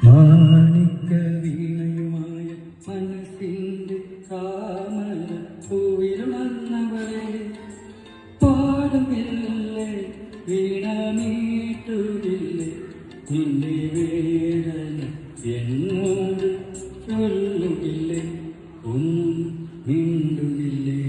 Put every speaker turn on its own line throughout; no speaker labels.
മാണിക്ക വീണയുമായ മനസ്സിൻ്റെ താമര പൂവിലുണർന്നവളെ പാടുകില്ലേ വീണ മീട്ടുകില്ലേ നിന്റെ വേദന എന്നോട് ചൊല്ലുകില്ലേ ഒന്നും മിണ്ടുകില്ലേ.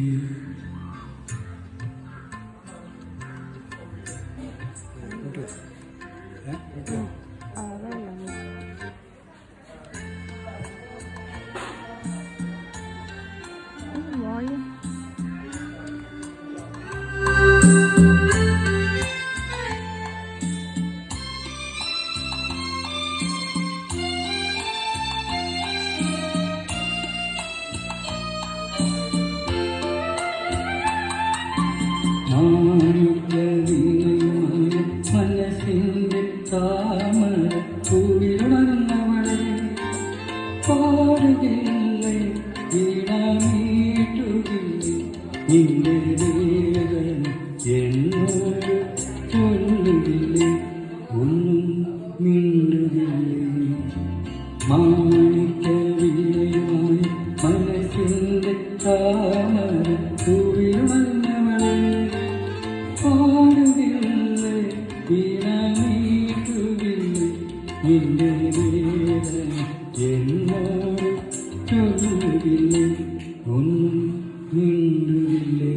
മനസ്സിൻ്റെ താമര പൂവിലുണർന്നവളെ പാടുകില്ലേ വീണമീട്ടുകില്ലേ നിന്റെ വേദന എന്നോട് ചൊല്ലുകില്ലേ ഒന്നും മിണ്ടുകില്ലേ. മാണിക്ക വീണയുമായി മനസ്സിൻ്റെ താമര പൂവിലുണർന്നവളെ പാടുകില്ലേ വീണമീട്ടുകില്ലേ നിന്റെ വേദന എന്നോട് ചൊല്ലുകില്ലേ ഒന്നും മിണ്ടുകില്ലേ.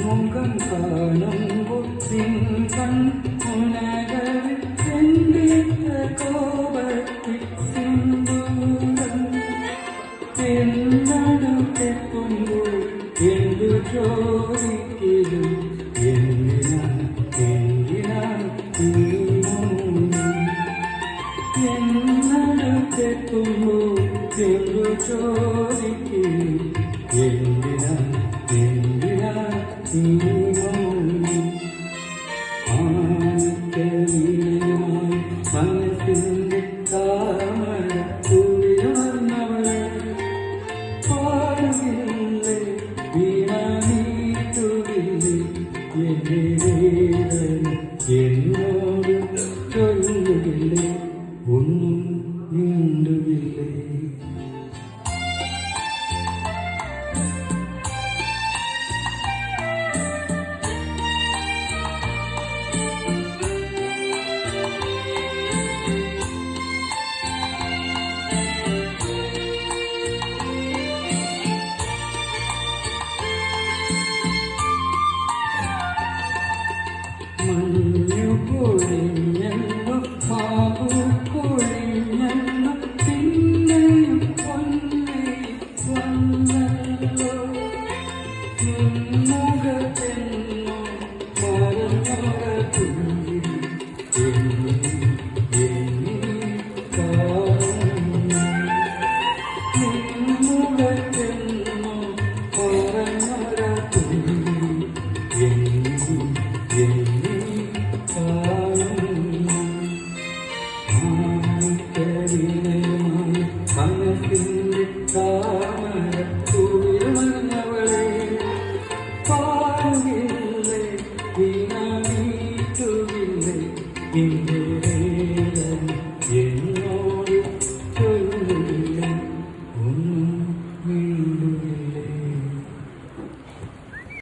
മുഖം കാണുമ്പോൾ കൺ ഉണകവി എൻ്റെ കോപത്തിൽ സിന്ദൂരം എന്നടുത്തെത്തുമ്പോൾ എന്തു ചോദിക്കലും എന്തിനാണ് എന്നടുത്തെത്തുമ്പോൾ എന്തു ചോദിക്കലും എന്തിനാണ് മനസ്സിൻ്റെ താമര പൂവിലുണർന്നവളെ പാടുകില്ലേ വീണമീട്ടുകില്ലേ എന്റെ വേദന എന്നോട് ചൊല്ലുകില്ലേ ഒന്നും മിണ്ടുകില്ലേ. മഞ്ഞു പൊഴിഞ്ഞു മാവു പൊഴിഞ്ഞു പിന്നെയും പൊന്നെ വന്നല്ലോ മുഖത്തെന്നോ മരമുറത്തുള്ളി മുഖത്തെന്നോ മനസ്സിൻ്റെ താമര പൂവിലുണർന്നവളെ പാടുകില്ലേ വീണമീട്ടുകില്ലേ